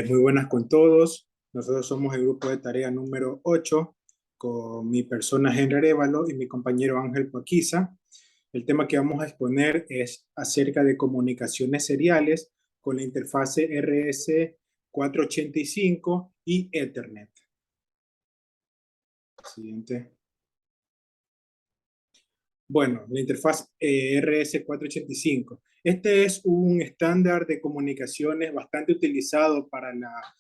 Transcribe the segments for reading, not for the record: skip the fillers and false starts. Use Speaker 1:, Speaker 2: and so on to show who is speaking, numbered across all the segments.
Speaker 1: Muy buenas con todos. Nosotros somos el grupo de tarea número 8 con mi persona Henry Arévalo y mi compañero Ángel Paquiza. El tema que vamos a exponer es acerca de comunicaciones seriales con la interfase RS485 y Ethernet. Siguiente. Bueno, la interfaz RS485. Este es un estándar de comunicaciones bastante utilizado para la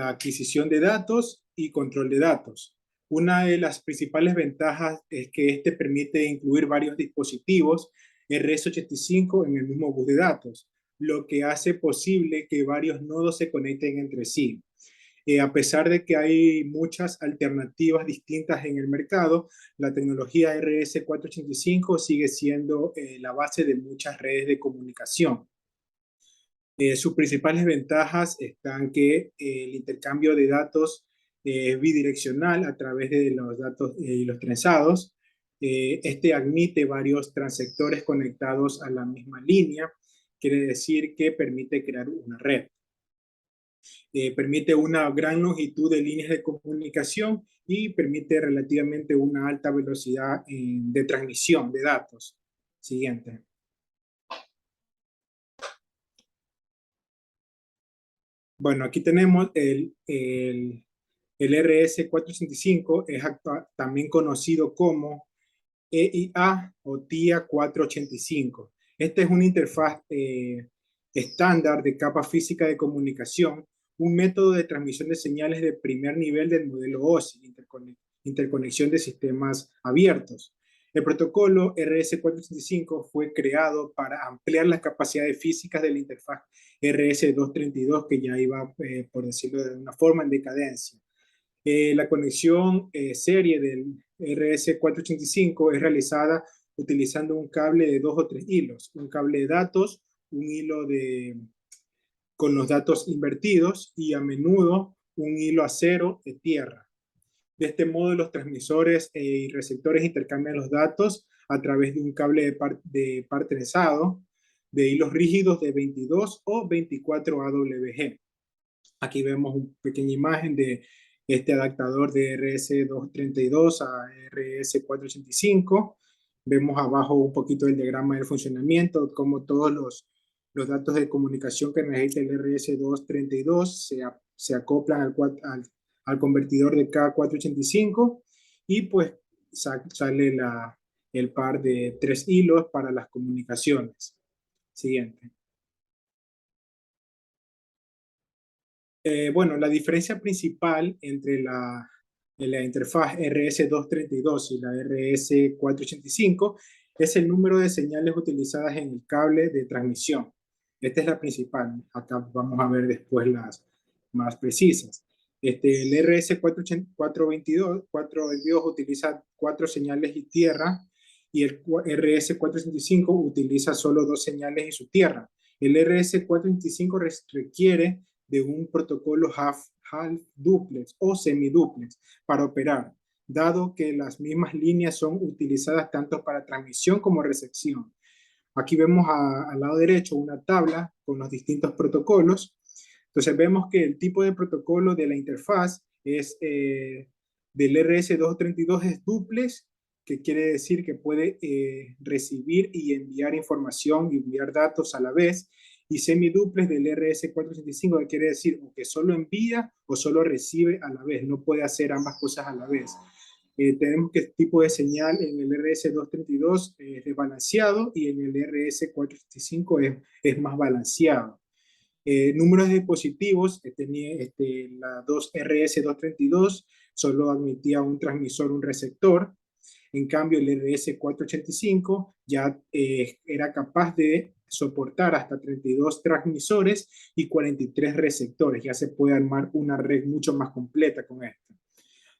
Speaker 1: adquisición de datos y control de datos. Una de las principales ventajas es que este permite incluir varios dispositivos RS85 en el mismo bus de datos, lo que hace posible que varios nodos se conecten entre sí. A pesar de que hay muchas alternativas distintas en el mercado, la tecnología RS485 sigue siendo la base de muchas redes de comunicación. Sus principales ventajas están que el intercambio de datos es bidireccional a través de los datos y los trenzados. Este admite varios transectores conectados a la misma línea, quiere decir que permite crear una red. Permite una gran longitud de líneas de comunicación y permite relativamente una alta velocidad de transmisión de datos. Siguiente. Bueno, aquí tenemos el RS485, es también conocido como EIA o TIA 485. Esta es una interfaz estándar de capa física de comunicación, un método de transmisión de señales de primer nivel del modelo OSI, interconexión de sistemas abiertos. El protocolo RS485 fue creado para ampliar las capacidades físicas de la interfaz RS232, que ya iba, por decirlo de una forma, en decadencia. La conexión serie del RS485 es realizada utilizando un cable de 2 o 3 hilos, un cable de datos, un hilo con los datos invertidos y a menudo un hilo acero de tierra. De este modo, los transmisores y receptores intercambian los datos a través de un cable de par trenzado de hilos rígidos de 22 o 24 AWG. Aquí vemos una pequeña imagen de este adaptador de RS232 a RS485. Vemos abajo un poquito el diagrama del funcionamiento, como todos los datos de comunicación que necesita el RS232 se acoplan al convertidor de K485 y pues sale el par de 3 hilos para las comunicaciones. Siguiente. Bueno, la diferencia principal entre la interfaz RS232 y la RS485 es el número de señales utilizadas en el cable de transmisión. Esta es la principal. Acá vamos a ver después las más precisas. El RS422 utiliza 4 señales y tierra y el RS485 utiliza solo 2 señales y su tierra. El RS485 requiere de un protocolo half duplex o semiduplex para operar, dado que las mismas líneas son utilizadas tanto para transmisión como recepción. Aquí vemos al lado derecho una tabla con los distintos protocolos. Entonces vemos que el tipo de protocolo de la interfaz es del RS232 es duplex, que quiere decir que puede recibir y enviar información y enviar datos a la vez, y semiduplex del RS485, que quiere decir o que solo envía o solo recibe a la vez, no puede hacer ambas cosas a la vez. Tenemos que el tipo de señal en el RS232 es desbalanceado y en el RS485 es más balanceado. Números de dispositivos, la 2RS232 solo admitía un transmisor, un receptor. En cambio, el RS485 ya era capaz de soportar hasta 32 transmisores y 43 receptores. Ya se puede armar una red mucho más completa con esto.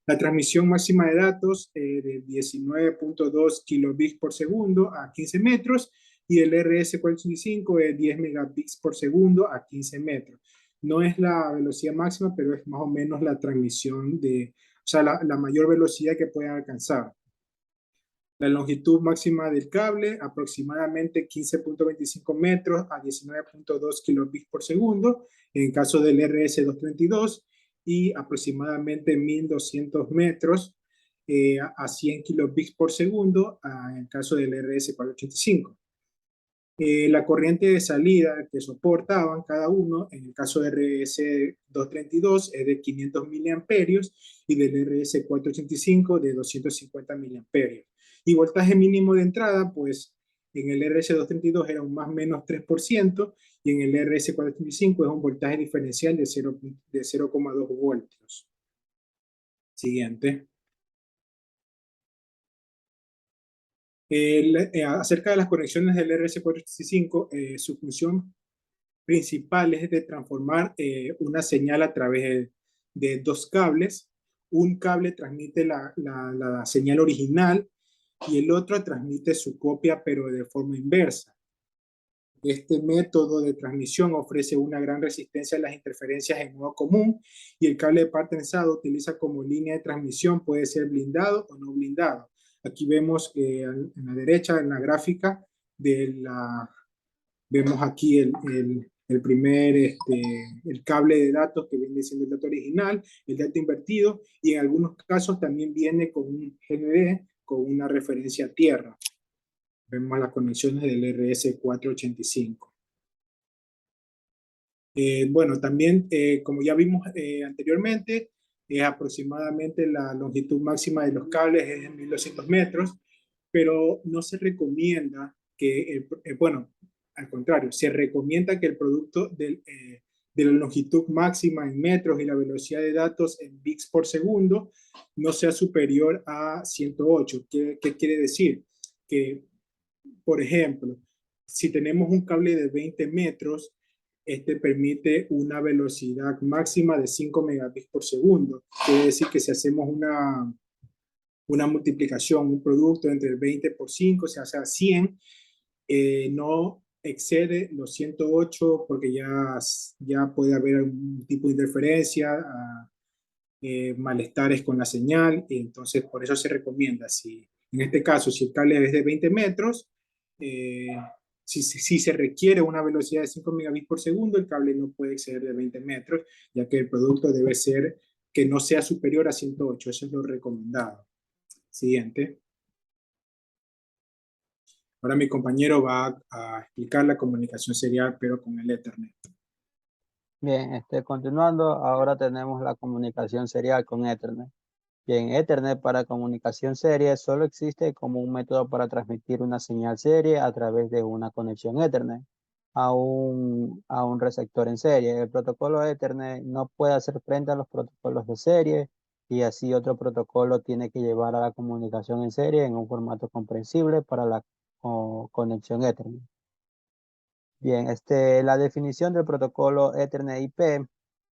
Speaker 1: La transmisión máxima de datos de 19.2 kilobits por segundo a 15 metros y el RS485 es 10 megabits por segundo a 15 metros. No es la velocidad máxima, pero es más o menos la transmisión o sea, la mayor velocidad que pueden alcanzar. La longitud máxima del cable, aproximadamente 15.25 metros a 19.2 kilobits por segundo, en caso del RS-232, y aproximadamente 1.200 metros a 100 kilobits por segundo, en el caso del RS-485. La corriente de salida que soportaban cada uno, en el caso de RS-232 es de 500 miliamperios y del RS-485 de 250 miliamperios. Y voltaje mínimo de entrada, pues en el RS-232 era un más o menos 3% y en el RS-485 es un voltaje diferencial de 0,2 voltios. Siguiente. Acerca de las conexiones del RS-485, su función principal es de transformar una señal a través de dos cables. Un cable transmite la señal original y el otro transmite su copia, pero de forma inversa. Este método de transmisión ofrece una gran resistencia a las interferencias en modo común y el cable de par tensado utiliza como línea de transmisión, puede ser blindado o no blindado. Aquí vemos en la derecha, en la gráfica, vemos aquí el primer, el cable de datos que viene siendo el dato original, el dato invertido, y en algunos casos también viene con un GND, con una referencia a tierra. Vemos las conexiones del RS-485. Bueno, también, como ya vimos anteriormente, aproximadamente la longitud máxima de los cables es de 1.200 metros, pero no se recomienda que, bueno, al contrario, se recomienda que el producto de la longitud máxima en metros y la velocidad de datos en bits por segundo no sea superior a 108. ¿Qué quiere decir? Que, por ejemplo, si tenemos un cable de 20 metros, este permite una velocidad máxima de 5 megabits por segundo. Quiere decir que si hacemos una multiplicación, un producto entre 20 por 5, o sea 100, no excede los 108 porque ya puede haber algún tipo de interferencia, malestares con la señal, y entonces por eso se recomienda, si en este caso, si el cable es de 20 metros, eh, si se requiere una velocidad de 5 megabits por segundo, el cable no puede exceder de 20 metros, ya que el producto debe ser que no sea superior a 108, eso es lo recomendado. Siguiente. Ahora mi compañero va a explicar la comunicación serial, pero con el Ethernet.
Speaker 2: Bien, continuando, ahora tenemos la comunicación serial con Ethernet. Bien, Ethernet para comunicación serie solo existe como un método para transmitir una señal serie a través de una conexión Ethernet a un receptor en serie. El protocolo Ethernet no puede hacer frente a los protocolos de serie y así otro protocolo tiene que llevar a la comunicación en serie en un formato comprensible para la conexión Ethernet. Bien, la definición del protocolo Ethernet IP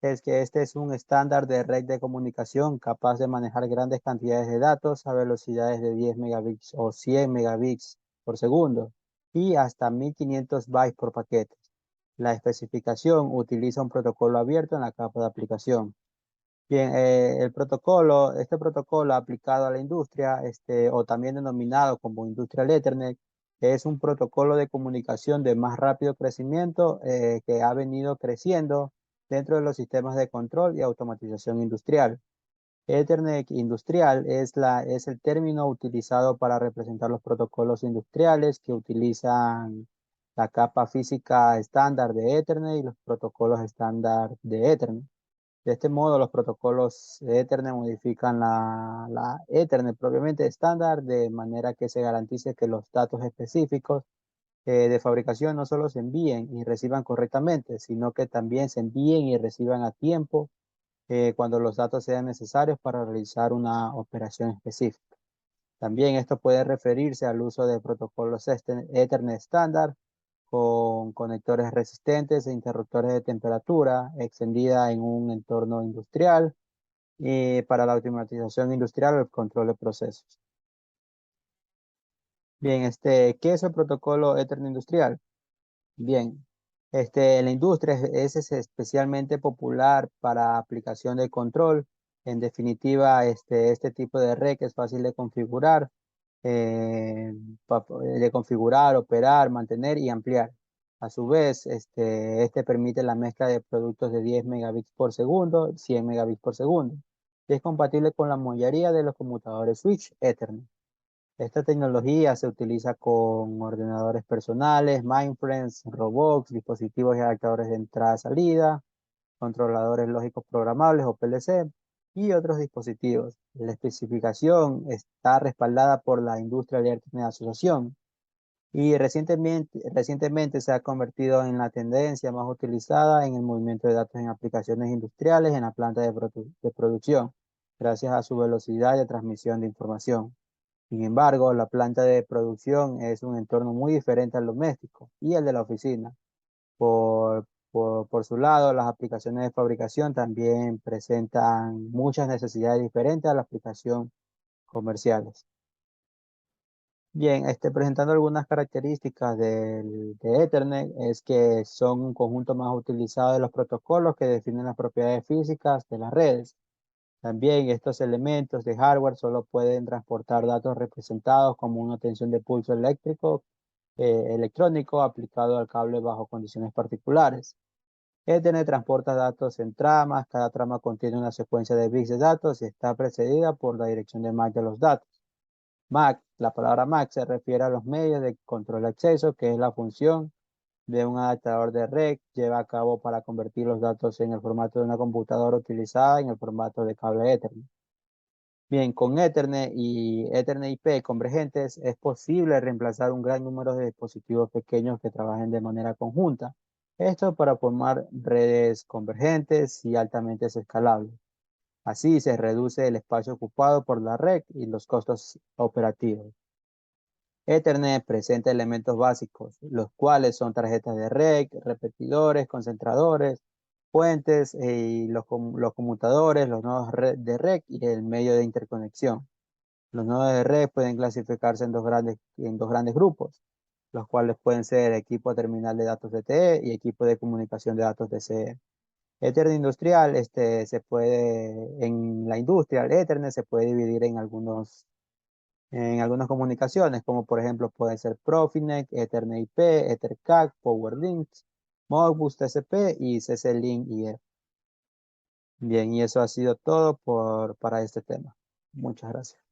Speaker 2: es que este es un estándar de red de comunicación capaz de manejar grandes cantidades de datos a velocidades de 10 megabits o 100 megabits por segundo y hasta 1500 bytes por paquete. La especificación utiliza un protocolo abierto en la capa de aplicación. Bien, este protocolo aplicado a la industria, o también denominado como Industrial Ethernet, es un protocolo de comunicación de más rápido crecimiento que ha venido creciendo dentro de los sistemas de control y automatización industrial. Ethernet industrial es el término utilizado para representar los protocolos industriales que utilizan la capa física estándar de Ethernet y los protocolos estándar de Ethernet. De este modo, los protocolos de Ethernet modifican la Ethernet propiamente estándar de manera que se garantice que los datos específicos de fabricación no solo se envíen y reciban correctamente, sino que también se envíen y reciban a tiempo cuando los datos sean necesarios para realizar una operación específica. También esto puede referirse al uso de protocolos Ethernet estándar con conectores resistentes e interruptores de temperatura extendida en un entorno industrial y para la automatización industrial o el control de procesos. Bien, ¿qué es el protocolo Ethernet industrial? Bien, en la industria es especialmente popular para aplicación de control. En definitiva, este tipo de red que es fácil de configurar de configurar, operar, mantener y ampliar. A su vez, este permite la mezcla de productos de 10 megabits por segundo, 100 megabits por segundo, y es compatible con la mayoría de los conmutadores switch Ethernet. Esta tecnología se utiliza con ordenadores personales, mainframes, robots, dispositivos y adaptadores de entrada-salida, controladores lógicos programables o PLC y otros dispositivos. La especificación está respaldada por la Industrial Internet Association y recientemente se ha convertido en la tendencia más utilizada en el movimiento de datos en aplicaciones industriales en la planta de producción, gracias a su velocidad de transmisión de información. Sin embargo, la planta de producción es un entorno muy diferente al doméstico y el de la oficina. Por su lado, las aplicaciones de fabricación también presentan muchas necesidades diferentes a la aplicación comerciales. Bien, presentando algunas características de Ethernet, es que son un conjunto más utilizado de los protocolos que definen las propiedades físicas de las redes. También estos elementos de hardware solo pueden transportar datos representados como una tensión de pulso electrónico aplicado al cable bajo condiciones particulares. Ethernet transporta datos en tramas, cada trama contiene una secuencia de bits de datos y está precedida por la dirección de MAC de los datos. MAC, la palabra MAC se refiere a los medios de control de acceso, que es la función de un adaptador de red lleva a cabo para convertir los datos en el formato de una computadora utilizada en el formato de cable Ethernet. Bien, con Ethernet y Ethernet IP convergentes es posible reemplazar un gran número de dispositivos pequeños que trabajen de manera conjunta. Esto para formar redes convergentes y altamente escalables. Así se reduce el espacio ocupado por la red y los costos operativos. Ethernet presenta elementos básicos, los cuales son tarjetas de red, repetidores, concentradores, fuentes y los conmutadores, los nodos de red y el medio de interconexión. Los nodos de red pueden clasificarse en dos grandes grupos, los cuales pueden ser equipo terminal de datos DTE y equipo de comunicación de datos DCE. Ethernet industrial, en la industria, el Ethernet se puede dividir en algunas comunicaciones, como por ejemplo puede ser Profinet, Ethernet IP, EtherCAT, PowerLink, Modbus TCP y CC-Link IF. Bien, y eso ha sido todo para este tema. Muchas gracias.